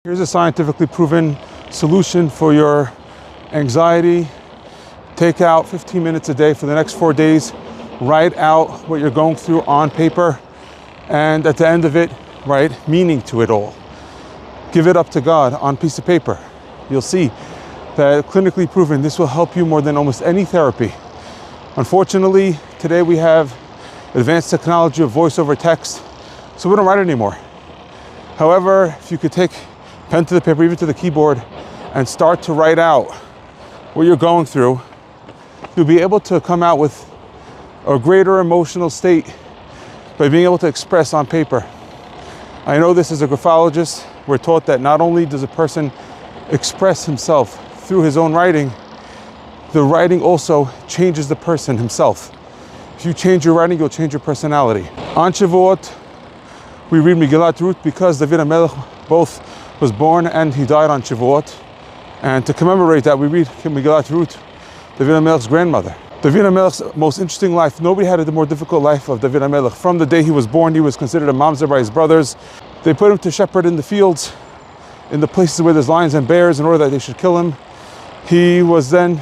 Here's a scientifically proven solution for your anxiety. Take out 15 minutes a day for the next 4 days. Write out what you're going through on paper. And at the end of it, write meaning to it all. Give it up to God on a piece of paper. You'll see that clinically proven this will help you more than almost any therapy. Unfortunately, today we have advanced technology of voice over text, so we don't write anymore. However, if you could take pen to the paper, even to the keyboard, and start to write out what you're going through, you'll be able to come out with a greater emotional state by being able to express on paper. I know this as a graphologist, we're taught that not only does a person express himself through his own writing, the writing also changes the person himself. If you change your writing, you'll change your personality. On Shavuot, we read Megillat Ruth because David HaMelech both was born and he died on Shavuot. And to commemorate that, we read Megillat Ruth, David HaMelech's grandmother. David HaMelech's most interesting life. Nobody had a more difficult life of David HaMelech. From the day he was born, he was considered a mamzer by his brothers. They put him to shepherd in the fields, in the places where there's lions and bears, in order that they should kill him. He was then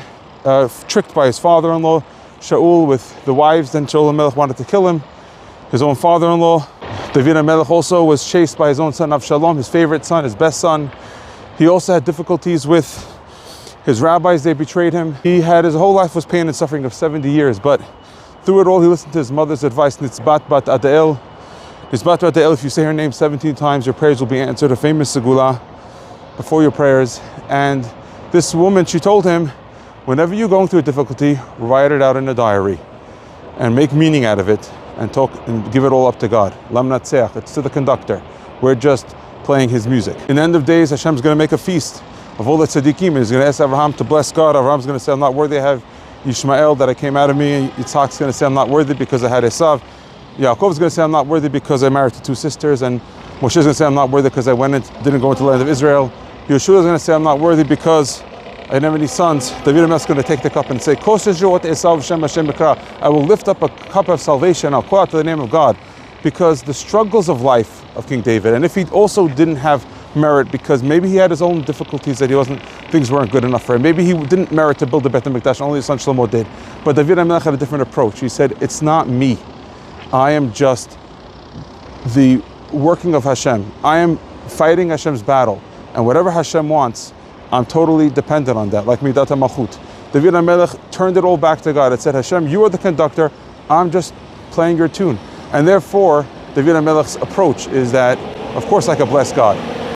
tricked by his father-in-law, Shaul, with the wives. Then Shaul HaMelech wanted to kill him, his own father-in-law. David HaMelech also was chased by his own son Avshalom, his favorite son, his best son. He also had difficulties with his rabbis. They betrayed him. His whole life was pain and suffering of 70 years, but through it all, he listened to his mother's advice, Nitzbat Bat Adael. Nitzbat Bat Adael, if you say her name 17 times, your prayers will be answered, a famous segula before your prayers. And this woman, she told him, whenever you're going through a difficulty, write it out in a diary and make meaning out of it and talk and give it all up to God. Lam Natseach, it's to the conductor. We're just playing his music. In the end of days, Hashem's going to make a feast of all the tzaddikim, and he's going to ask Abraham to bless God. Abraham's going to say, I'm not worthy, I have Yishmael that I came out of me. And Yitzhak's going to say, I'm not worthy because I had Esav. Yaakov's going to say, I'm not worthy because I married to two sisters. And Moshe's going to say, I'm not worthy because I didn't go into the land of Israel. Yeshua's going to say, I'm not worthy because I didn't have any sons. David HaMelech is going to take the cup and say, I will lift up a cup of salvation. I'll call out to the name of God, because the struggles of life of King David, and if he also didn't have merit because maybe he had his own difficulties that things weren't good enough for him. Maybe he didn't merit to build the Beit HaMikdash, only his son Shlomo did. But David HaMelech had a different approach. He said, it's not me. I am just the working of Hashem. I am fighting Hashem's battle. And whatever Hashem wants, I'm totally dependent on that, like Midat HaMalchut. David HaMelech turned it all back to God. It said, Hashem, you are the conductor. I'm just playing your tune. And therefore, David HaMelech's approach is that, of course, I can bless God.